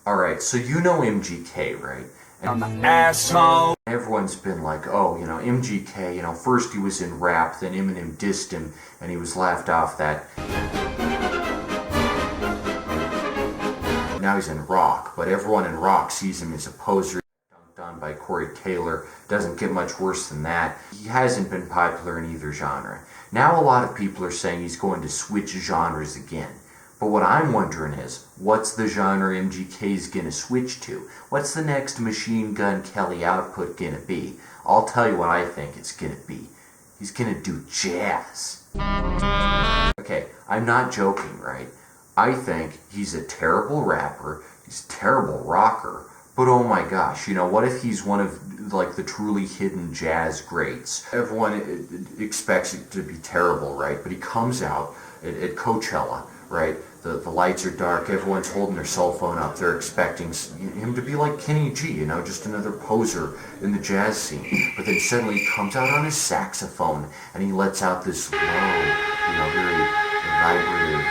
Alright, so you know MGK, right? I'm an asshole. Everyone's been like, oh, MGK, first he was in rap, then Eminem dissed him, and he was laughed off that. Now he's in rock, but everyone in rock sees him as a poser, dunked on by Corey Taylor. Doesn't get much worse than that. He hasn't been popular in either genre. Now a lot of people are saying he's going to switch genres again. But what I'm wondering is, what's the genre MGK's gonna switch to? What's the next Machine Gun Kelly output gonna be? I'll tell you what I think it's gonna be. He's gonna do jazz. Okay, I'm not joking, right? I think he's a terrible rapper, he's a terrible rocker, but oh my gosh, what if he's one of the truly hidden jazz greats? Everyone expects it to be terrible, right? But he comes out at Coachella, right? The lights are dark, everyone's holding their cell phone up, they're expecting him to be like Kenny G, just another poser in the jazz scene. But then suddenly he comes out on his saxophone and he lets out this low, very vibrative,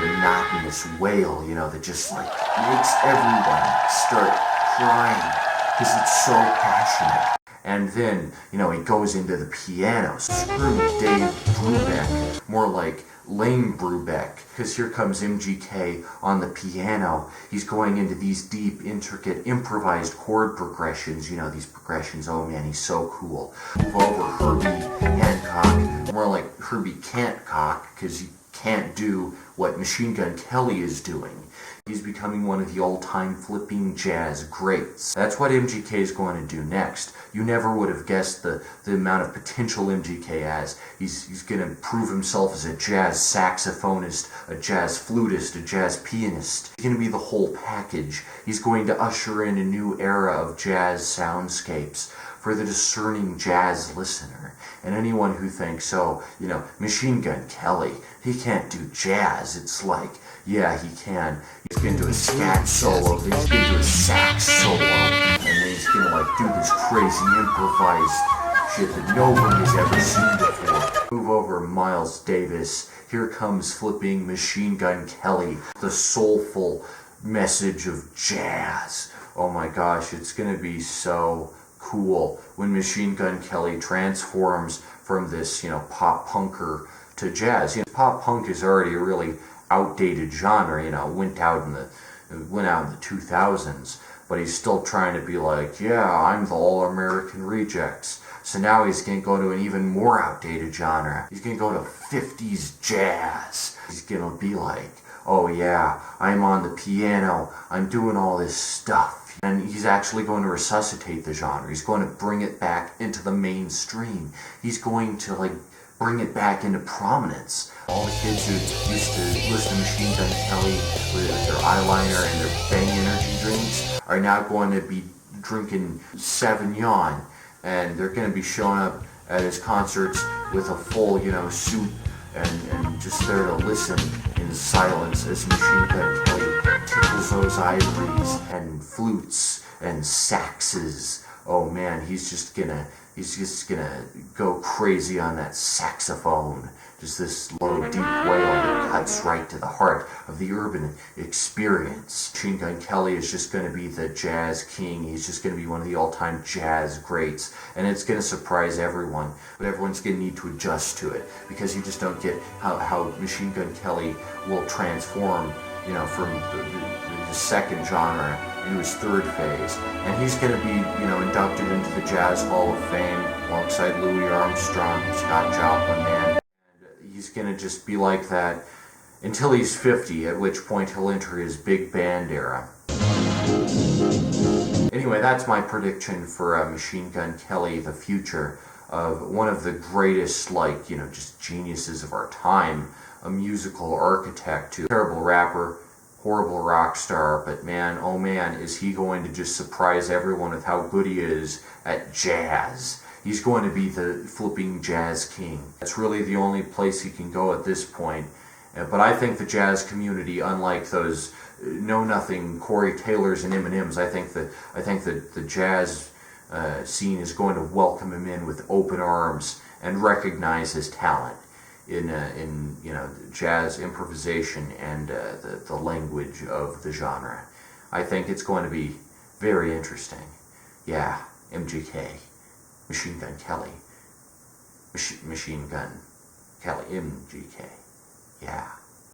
monotonous wail, that just makes everyone start crying because it's so passionate. And then, he goes into the piano. Screw Dave Brubeck, more like Lane Brubeck, because here comes MGK on the piano. He's going into these deep, intricate, improvised chord progressions. These progressions, oh man, he's so cool. Move over Herbie Hancock, more like Herbie Can't-cock, because he can't do what Machine Gun Kelly is doing. He's becoming one of the all-time flipping jazz greats. That's what MGK is going to do next. You never would have guessed the amount of potential MGK has. He's going to prove himself as a jazz saxophonist, a jazz flutist, a jazz pianist. He's going to be the whole package. He's going to usher in a new era of jazz soundscapes for the discerning jazz listener. And anyone who thinks, Machine Gun Kelly, he can't do jazz. It's like, yeah, he can. He's going to do a scat solo, then he's going to do a sax solo, and then he's going to do this crazy improvised shit that nobody has ever seen before. Move over Miles Davis. Here comes flipping Machine Gun Kelly, the soulful message of jazz. Oh my gosh, it's going to be so cool when Machine Gun Kelly transforms from this, pop punker to jazz. Pop punk is already a really outdated genre, went out in the 2000s, but he's still trying to be like, yeah, I'm the all-American rejects. So now he's going to go to an even more outdated genre. He's going to go to 50s jazz. He's going to be like, oh yeah, I'm on the piano, I'm doing all this stuff. And he's actually going to resuscitate the genre. He's going to bring it back into the mainstream. He's going to bring it back into prominence. All the kids who used to listen to Machine Gun Kelly with their eyeliner and their Bang energy drinks are now going to be drinking Sauvignon, and they're going to be showing up at his concerts with a full, suit and just there to listen in silence as Machine Gun Kelly tickles those ivories and flutes and saxes. Oh man, he's just gonna go crazy on that saxophone. Just this low, deep wail that cuts right to the heart of the urban experience. Machine Gun Kelly is just going to be the jazz king. He's just going to be one of the all-time jazz greats. And it's going to surprise everyone. But everyone's going to need to adjust to it, because you just don't get how Machine Gun Kelly will transform, from the second genre into his third phase. And he's going to be, inducted into the Jazz Hall of Fame alongside Louis Armstrong, Scott Joplin, man. He's going to just be like that until he's 50, at which point he'll enter his big band era. Anyway, that's my prediction for Machine Gun Kelly, the future of one of the greatest, just geniuses of our time, a musical architect, to a terrible rapper, horrible rock star, but man, oh man, is he going to just surprise everyone with how good he is at jazz. He's going to be the flipping jazz king. That's really the only place he can go at this point. But I think the jazz community, unlike those know-nothing Corey Taylors and Eminems, I think that the jazz scene is going to welcome him in with open arms and recognize his talent in jazz improvisation and the language of the genre. I think it's going to be very interesting. Yeah, MGK, Machine Gun Kelly, Machine Gun Kelly, MGK. Yeah.